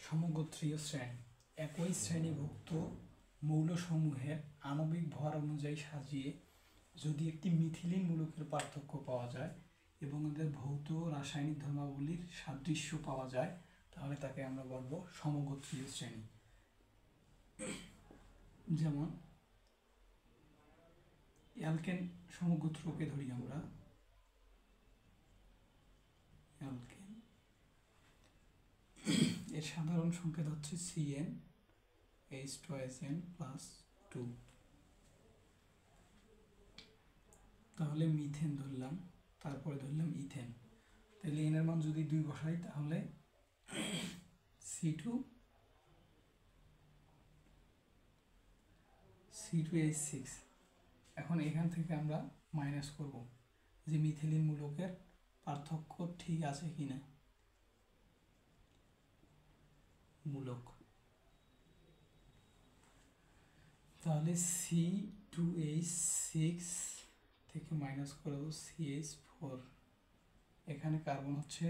সমগোত্রীয় শ্রেণী একই শ্রেণীভুক্ত মৌলসমূহের আণবিক ভর অনুযায়ী সাজিয়ে যদি একটি মিথিলিন মূলকের পার্থক্য পাওয়া যায় এবং এদের ভৌত রাসায়নিক ধর্মাবলীর সাদৃশ্য পাওয়া যায় তাহলে তাকে আমরা বলবো সমগোত্রীয় শ্রেণী। যেমন অ্যালকেন সমগোত্রকে ধরি আমরা, অ্যালকেন এর সাধারণ সংকেত হচ্ছে CnH2SN+2। তাহলে মিথেন ধরলাম, তারপরে ধরলাম ইথেন। তাহলে এনের মান যদি 2 বসাই তাহলে C2H6। এখন এখান থেকে আমরা মাইনাস করব যে মিথিলিন মূলকের পার্থক্য ঠিক আছে কিনা। মূলক তাহলে C2H6 থেকে মাইনাস করব CH4। এখানে কার্বন হচ্ছে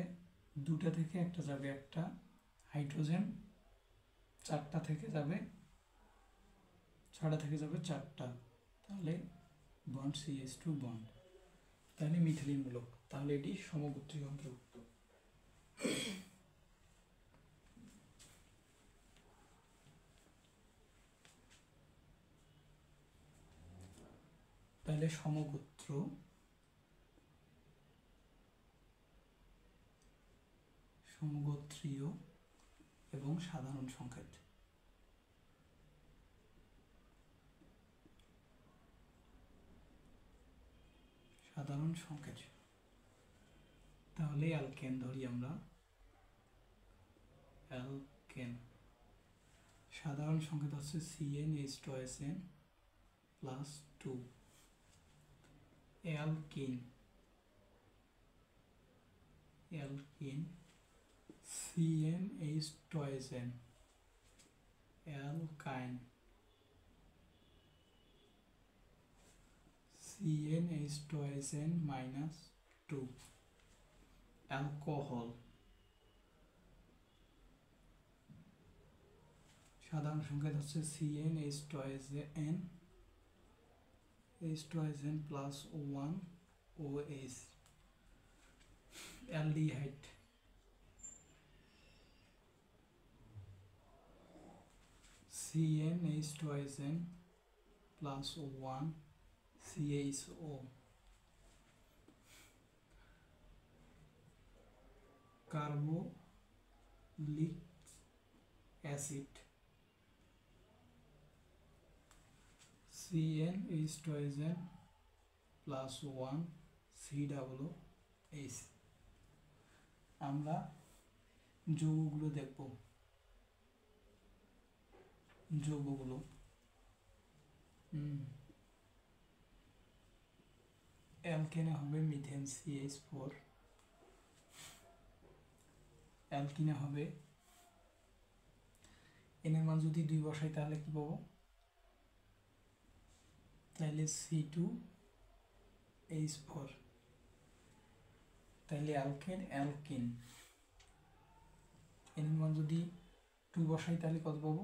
2টা থেকে একটা যাবে, একটা হাইড্রোজেন 4টা থেকে যাবে, 6টা থেকে যাবে 4টা, তাহলে বন্ড CH2 বন্ড, তাহলে মিথিলিন মূলক। তাহলে এটি সমগোত্রীয় অন্তর্ভুক্ত। তাহলে সমগোত্র সমগোত্রীয় এবং সাধারণ সংকেত। সাধারণ সংকেত তাহলে অ্যালকেন ধরি আমরা, অ্যালকেন সাধারণ সংকেত হচ্ছে CnH2SN+2। Alkyne alkyne CnH2SN। অ্যালকাইন CnH2SN-2। Alcohol সাধারণ সংকেত হচ্ছে CnH2SN+1 OH। Aldehyde CnH2SN+1 CHO। Carbolic acid CnH2SN+1 COOH। আমরা যৌগগুলো দেখব। যৌগগুলো অ্যালকেনে হবে মিথেন CH4, অ্যালকিনে হবে, এনের মান যদি 2 বসাই তাহলে কি পাবো, তাহলে C2H4। তাহলে অ্যালকেন অ্যালকিন, এনের মান যদি 2 বসাই তাহলে কত পাবো,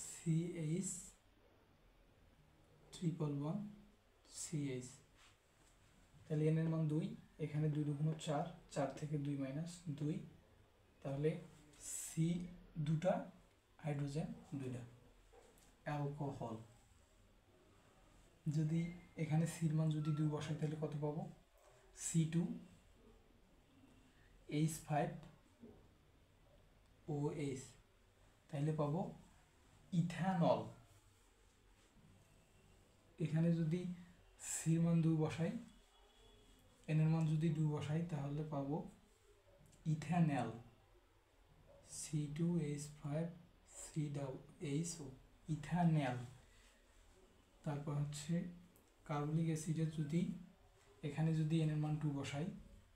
CH111CH। তাহলে এনের মান 2, এখানে 2 2 4, 4 থেকে 2 মাইনাস 2, তাহলে সি 2টা হাইড্রোজেন 2টা। অ্যালকোহল যদি এখানে সির মান যদি 2 বসাই তাহলে কত পাবো, C2H5OH। তাহলে পাবো ইথানল। এখানে যদি সির মান 2 বসাই, এনের মান যদি 2 বসাই তাহলে পাবো ইথানল C2H5COO ইথানল। তারপর হচ্ছে কার্বলিক অ্যাসিডের যদি এখানে যদি এনের মান 2 বসাই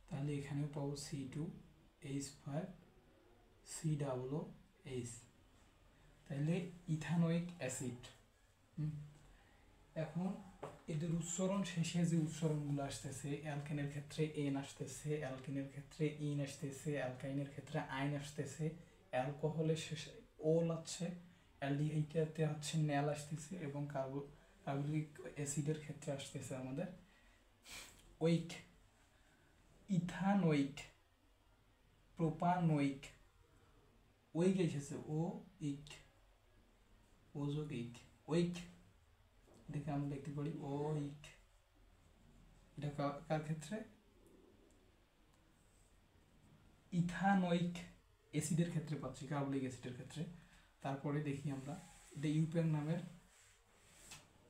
তাহলে এখানেও পাবো C2H5COOH, তাহলে ইথানোয়িক অ্যাসিড। এখন এদের উচ্চারণ শেষে যে উচ্চারণগুলো আসতেছে, অ্যালকেনের ক্ষেত্রে এন আসতেছে, অ্যালকিনের ক্ষেত্রে ইন আসতেছে, অ্যালকাইনের ক্ষেত্রে আইন আসতেছে, অ্যালকোহলের শেষে ওল আছে, অ্যালডিহাইডেতে হচ্ছে ন্যাল আসতেছে, এবং কার্বলিক অ্যাসিডের ক্ষেত্রে আসতেছে আমাদের ওইক, ইথানোইক, প্রোপানোইক, ওইক এসেছে ও ইক, ওযোগ ইক, ওইক, এটাকে আমরা লিখতে পারি ওইক। এটা কার ক্ষেত্রে? ইথানোইক অ্যাসিডের ক্ষেত্রে পাচ্ছি, কার্বলিক অ্যাসিডের ক্ষেত্রে। তারপরে দেখি আমরা, এটা ইউপ্যাক নামের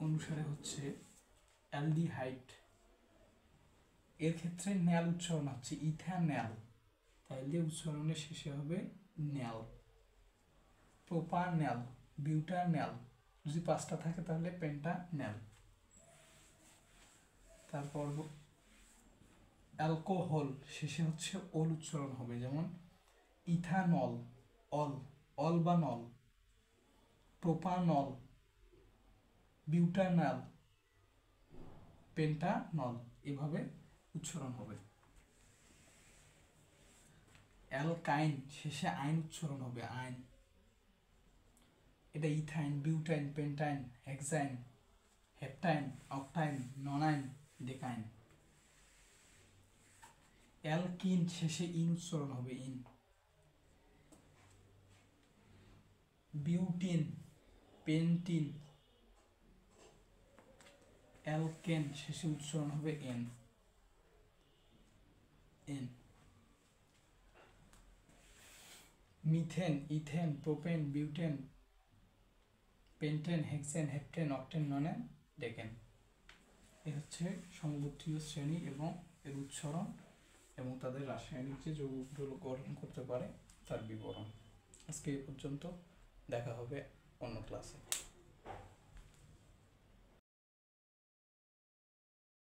অনুসারে হচ্ছে অ্যালডিহাইড, এর ক্ষেত্রে ন্যাল উচ্চারণ হচ্ছে ইথান্যাল, তাইলে উচ্চারণের শেষে হবে ন্যাল। প্রোপান্যাল, বিউটান্যাল, যদি 5টা থাকে তাহলে পেন্টান্যাল। তারপর অ্যালকোহল শেষে হচ্ছে ওল উচ্চারণ হবে, যেমন ইথানল, অল, অল বা নল, প্রোপানল, বিউটানল, পেন্টানল, এভাবে উচ্চারণ হবে। অ্যালকাইন শেষে আইন উচ্চারণ হবে, আইন। এটা ethyne, butyne, pentyne, hexyne, heptyne, octyne, nonyne, decyne. Alkene শেষে ইন উচ্চারণ হবে, ইন। বিউটিন, পেন্টিন, অ্যালকেন শেষে উচ্চারণ হবে ane, ane. Methane, ethane, propane, butane, pentane, hexane, heptane, octane, nonane, decane. এ হচ্ছে সমগোত্রীয় শ্রেণী এবং এর উচ্চারণ এবং তাদের রাসায়নিক যে যৌগগুলো গঠন করতে পারে তার বিবরণ। আজকে এই পর্যন্ত, দেখা হবে অন্য ক্লাসে।